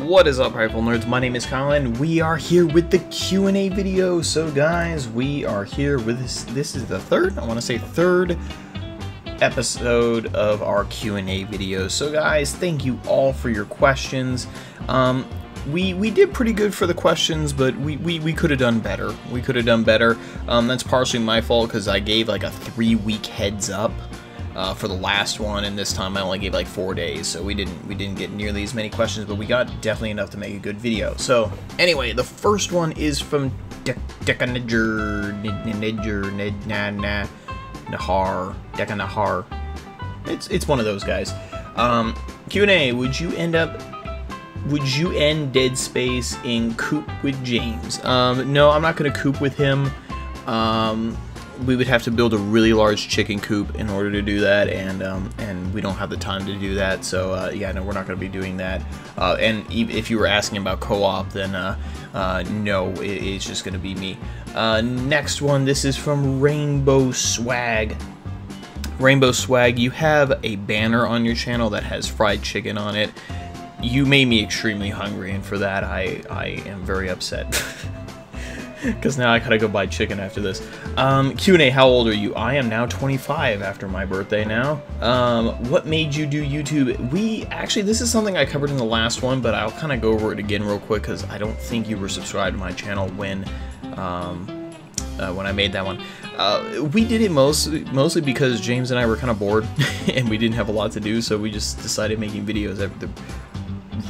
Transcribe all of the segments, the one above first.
What is up, Prideful Nerds? My name is Kyle, and we are here with the Q&A video. So guys, we are here with this is the third episode of our Q&A video. So guys, thank you all for your questions. We did pretty good for the questions, but we could have done better. That's partially my fault because I gave like a 3-week heads up for the last one, and this time I only gave like 4 days, so we didn't get nearly as many questions, but we got definitely enough to make a good video. So anyway, the first one is from Nahar. It's one of those guys. Q&A: Would you end Dead Space in coop with James? No, I'm not gonna coop with him. We would have to build a really large chicken coop in order to do that, and we don't have the time to do that. So yeah, no, we're not going to be doing that. And if you were asking about co-op, then no, it's just going to be me. Next one, this is from Rainbow Swag. Rainbow Swag, you have a banner on your channel that has fried chicken on it. You made me extremely hungry, and for that I am very upset. Because now I gotta go buy chicken after this. Q&A, how old are you? I am now 25 after my birthday now. What made you do YouTube? Actually, this is something I covered in the last one, but I'll kind of go over it again real quick because I don't think you were subscribed to my channel when I made that one. We did it mostly because James and I were kind of bored and we didn't have a lot to do, so we just decided making videos. That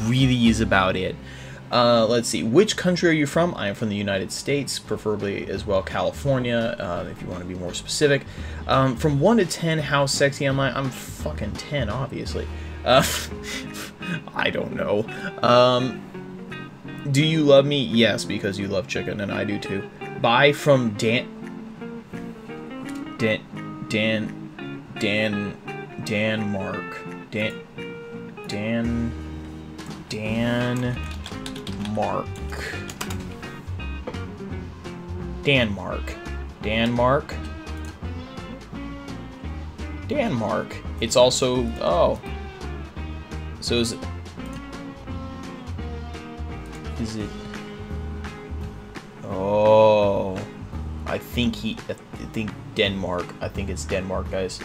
really is about it. Let's see, which country are you from? I am from the United States, preferably as well California, if you want to be more specific. From 1 to 10, how sexy am I? I'm fucking 10, obviously. I don't know. Do you love me? Yes, because you love chicken, and I do too. Bye from Denmark. Denmark. It's also, oh. So is it oh, I think Denmark. I think it's Denmark, guys.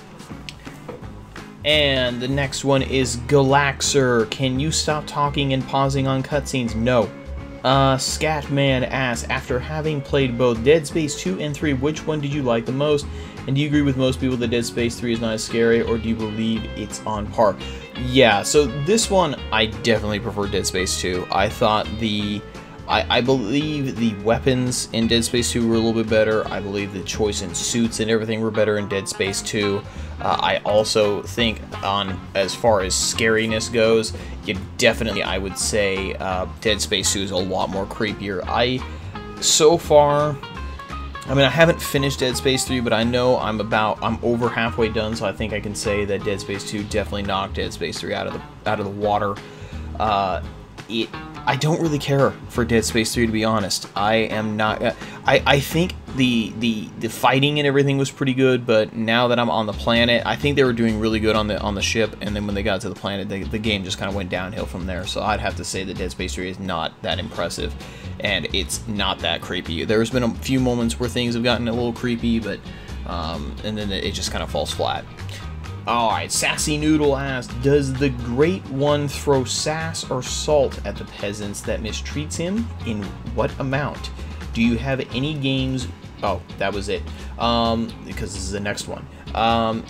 And the next one is Galaxer. Can you stop talking and pausing on cutscenes? No. Scatman asks, after having played both Dead Space 2 and 3, which one did you like the most? And do you agree with most people that Dead Space 3 is not as scary, or do you believe it's on par? Yeah, so this one, I definitely prefer Dead Space 2. I thought I believe the weapons in Dead Space 2 were a little bit better. I believe the choice in suits and everything were better in Dead Space 2. I also think, as far as scariness goes, I would say Dead Space 2 is a lot more creepier. So far, I mean, I haven't finished Dead Space 3, but I know I'm over halfway done, so I think I can say that Dead Space 2 definitely knocked Dead Space 3 out of the water. I don't really care for Dead Space 3, to be honest. I am not. I think the fighting and everything was pretty good, but now that I'm on the planet, I think they were doing really good on the ship, and then when they got to the planet, the game just kind of went downhill from there. So I'd have to say that Dead Space 3 is not that impressive, and it's not that creepy. There's been a few moments where things have gotten a little creepy, but and then it just kind of falls flat. Alright, Sassy Noodle asks, does the Great One throw sass or salt at the peasants that mistreats him? In what amount? Do you have any games... Oh, that was it. Because this is the next one.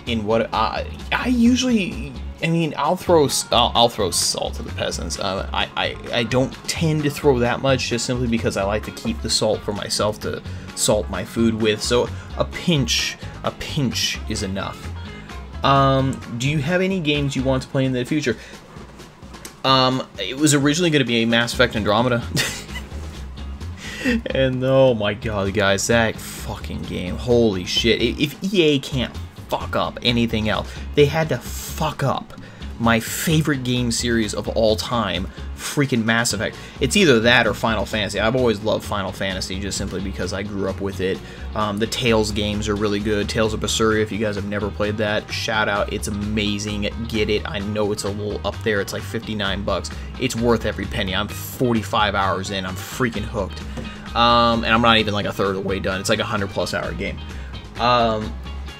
In what... I usually... I mean, I'll throw salt to the peasants. I don't tend to throw that much, just simply because I like to keep the salt for myself to salt my food with. So a pinch is enough. Do you have any games you want to play in the future? It was originally going to be a Mass Effect Andromeda. And oh my god, guys, that fucking game, holy shit. If EA can't fuck up anything else, they had to fuck up my favorite game series of all time, freaking Mass Effect. It's either that or Final Fantasy. I've always loved Final Fantasy just simply because I grew up with it. The Tales games are really good. Tales of Berseria, if you guys have never played that, shout out. It's amazing. Get it. I know it's a little up there. It's like 59 bucks. It's worth every penny. I'm 45 hours in. I'm freaking hooked. And I'm not even like a third of the way done. It's like a 100+ hour game.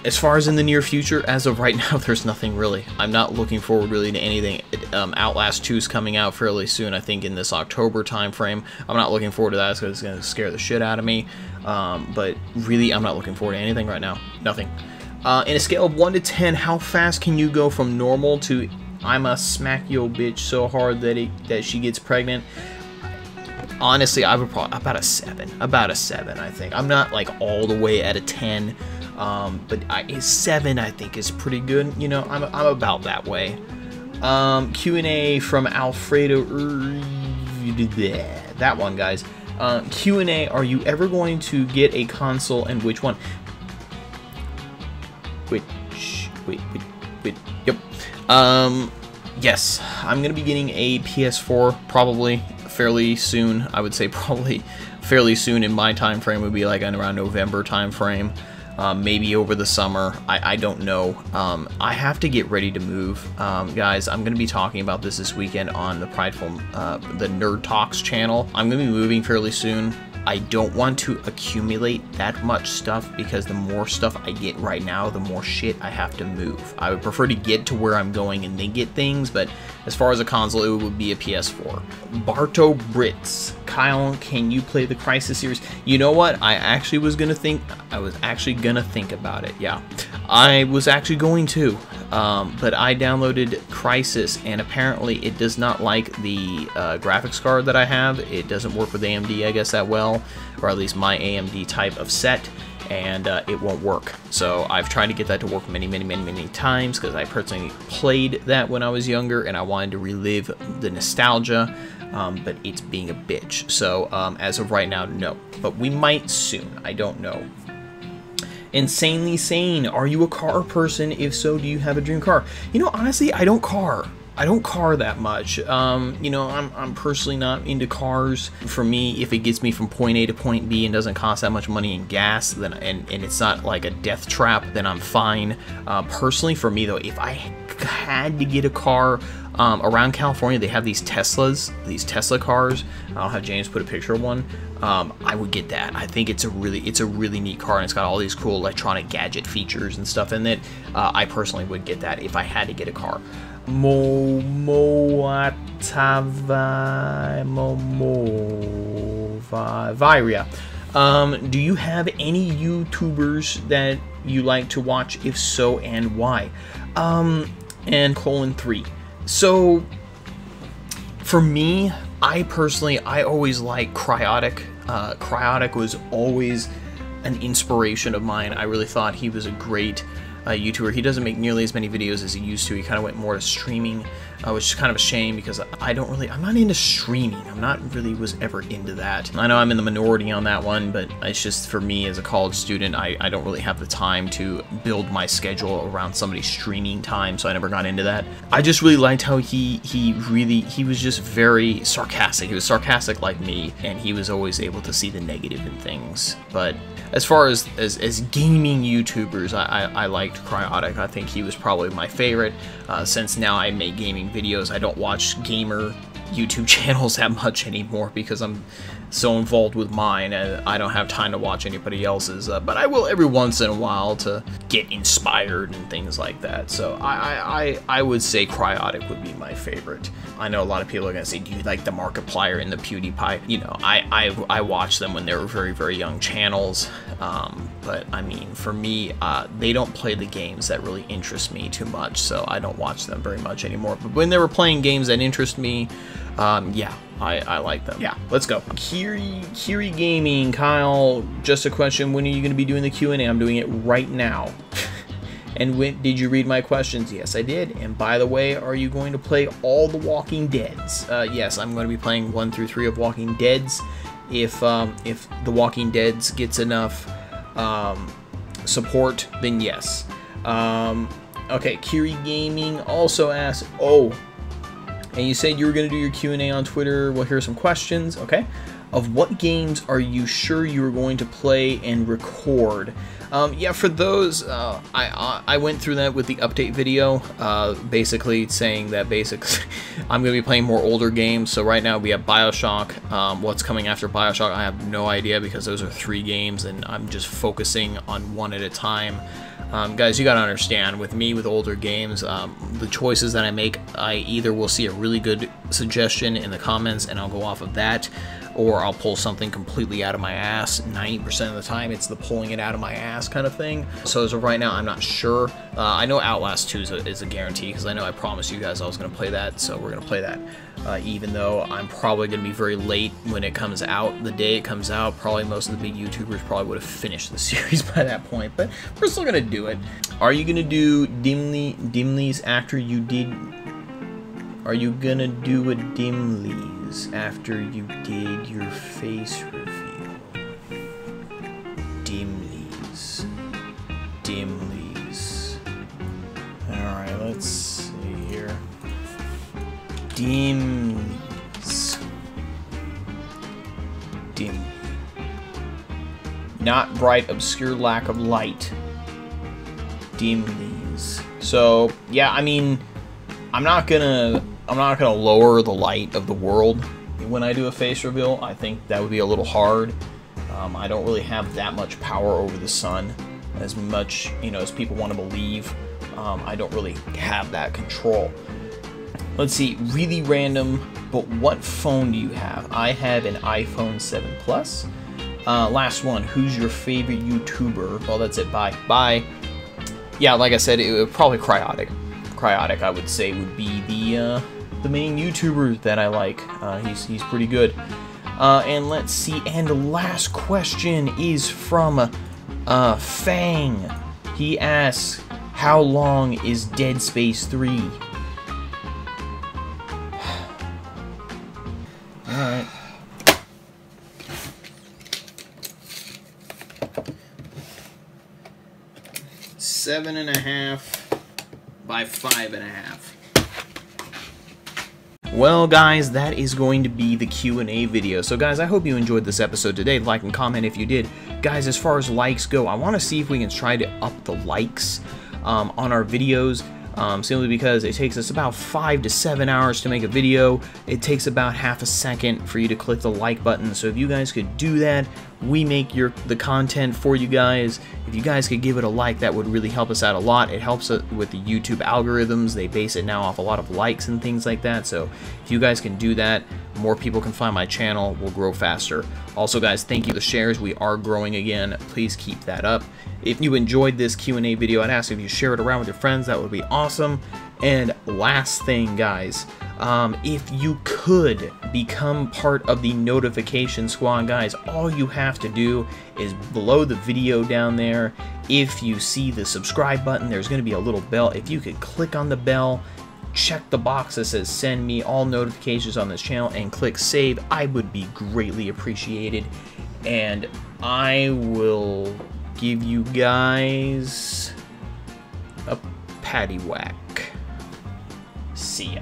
As far as in the near future, as of right now, there's nothing really. I'm not looking forward really to anything. Outlast 2 is coming out fairly soon, I think in this October time frame. I'm not looking forward to that because it's going to scare the shit out of me. But really, I'm not looking forward to anything right now. Nothing. In a scale of 1 to 10, how fast can you go from normal to I'ma smack yo bitch so hard that she gets pregnant? Honestly, I would probably about a 7. About a 7, I think. I'm not like all the way at a 10. But a 7 I think is pretty good. You know, I'm about that way. Q&A from Alfredo. That one, guys. Q&A, are you ever going to get a console and which one? Wait. Yep. Yes, I'm going to be getting a PS4 probably fairly soon. I would say probably fairly soon in my time frame would be like around November time frame. Maybe over the summer. I don't know. I have to get ready to move. Guys, I'm going to be talking about this weekend on the Prideful, the Nerd Talks channel. I'm going to be moving fairly soon. I don't want to accumulate that much stuff because the more stuff I get right now, the more shit I have to move. I would prefer to get to where I'm going and then get things, but as far as a console, it would be a PS4. Barto Brits. Kyle, can you play the Crisis series? You know what? I was actually gonna think about it. Yeah, I was actually going to, but I downloaded Crisis, and apparently it does not like the graphics card that I have. It doesn't work with AMD, I guess, that well, or at least my AMD type of set, and it won't work. So I've tried to get that to work many times because I personally played that when I was younger, and I wanted to relive the nostalgia. But it's being a bitch. So as of right now, no. But we might soon. I don't know. Insanely Sane. Are you a car person? If so, do you have a dream car? You know, honestly, I don't car. I don't car that much. You know, I'm personally not into cars. For me, if it gets me from point A to point B and doesn't cost that much money in gas, then and it's not like a death trap, then I'm fine. Personally, for me though, if I had to get a car, around California, they have these Tesla cars. I'll have James put a picture of one. I would get that. I think it's a really neat car, and it's got all these cool electronic gadget features and stuff in it. I personally would get that if I had to get a car. Viria. Do you have any YouTubers that you like to watch? If so, and why? And :3. So, for me, I always liked Cryotic. Cryotic was always an inspiration of mine. I really thought he was a great YouTuber. He doesn't make nearly as many videos as he used to. He kind of went more to streaming, which is kind of a shame because I'm not into streaming. I'm not really was ever into that. I know I'm in the minority on that one, but it's just for me as a college student, I don't really have the time to build my schedule around somebody's streaming time, so I never got into that. I just really liked how he was just very sarcastic. He was sarcastic like me, and he was always able to see the negative in things. But as far as gaming YouTubers, I liked Cryotic. I think he was probably my favorite. Since now I make gaming videos, I don't watch gamer YouTube channels that much anymore because I'm so involved with mine and I don't have time to watch anybody else's, but I will every once in a while to get inspired and things like that. So I would say Cryotic would be my favorite. I know a lot of people are gonna say, do you like the Markiplier and the PewDiePie? You know, I watched them when they were very young channels, but I mean, for me, they don't play the games that really interest me too much, so I don't watch them very much anymore. But when they were playing games that interest me, yeah, I like them. Yeah, let's go. Kiri Gaming. Kyle, just a question. When are you going to be doing the Q&A? I'm doing it right now. And when did you read my questions? Yes, I did. And by the way, are you going to play all the Walking Deads? Yes, I'm going to be playing 1 through 3 of Walking Deads. If the Walking Deads gets enough support, then yes. Okay, Kiri Gaming also asked, oh, and you said you were going to do your Q&A on Twitter. Well, here are some questions, okay? Of what games are you sure you are going to play and record? Yeah, for those, I went through that with the update video, basically saying that I'm going to be playing more older games. So right now we have BioShock. What's coming after BioShock, I have no idea, because those are 3 games and I'm just focusing on one at a time. Guys, you gotta understand, with me, with older games, the choices that I make, I either will see a really good suggestion in the comments and I'll go off of that, or I'll pull something completely out of my ass. 90% of the time, it's the pulling it out of my ass kind of thing. So as of right now, I'm not sure. I know Outlast 2 is a guarantee, because I know I promised you guys I was gonna play that, so we're gonna play that. Even though I'm probably gonna be very late when it comes out, the day it comes out, probably most of the big YouTubers probably would have finished the series by that point, but we're still gonna do it. Are you gonna do Dimleys after you did? Are you gonna do a Dimleys after you did your face reveal? Dimleys. Alright, let's see here. Dimleys. Not bright, obscure, lack of light. Dimleys. So, yeah, I mean, I'm not gonna lower the light of the world when I do a face reveal. I think that would be a little hard. I don't really have that much power over the sun, as much, you know, as people want to believe. I don't really have that control. Let's see, really random, but what phone do you have? I have an iPhone 7 Plus. Last one, who's your favorite YouTuber? Well, that's it, bye. Bye. Yeah, like I said, it would probably Cryotic. Cryotic, I would say, would be the main YouTuber that I like. He's pretty good. And let's see, and the last question is from Fang. He asks, how long is Dead Space 3? Alright. 7.5 by 5.5. Well, guys, that is going to be the Q&A video. So, guys, I hope you enjoyed this episode today. Like and comment if you did. Guys, as far as likes go, I want to see if we can try to up the likes on our videos. Simply because it takes us about 5 to 7 hours to make a video. It takes about half a second for you to click the like button. So if you guys could do that, we make the content for you guys. If you guys could give it a like, that would really help us out a lot. It helps with the YouTube algorithms. They base it now off a lot of likes and things like that. So if you guys can do that, more people can find my channel, we'll grow faster. Also, guys, thank you for the shares. We are growing again. Please keep that up. If you enjoyed this Q&A video, I'd ask if you share it around with your friends. That would be awesome. And last thing, guys, if you could become part of the notification squad, guys, all you have to do is below the video down there, if you see the subscribe button, there's going to be a little bell. If you could click on the bell, check the box that says send me all notifications on this channel, and click save, I would be greatly appreciated. And I will give you guys a patty whack. See ya.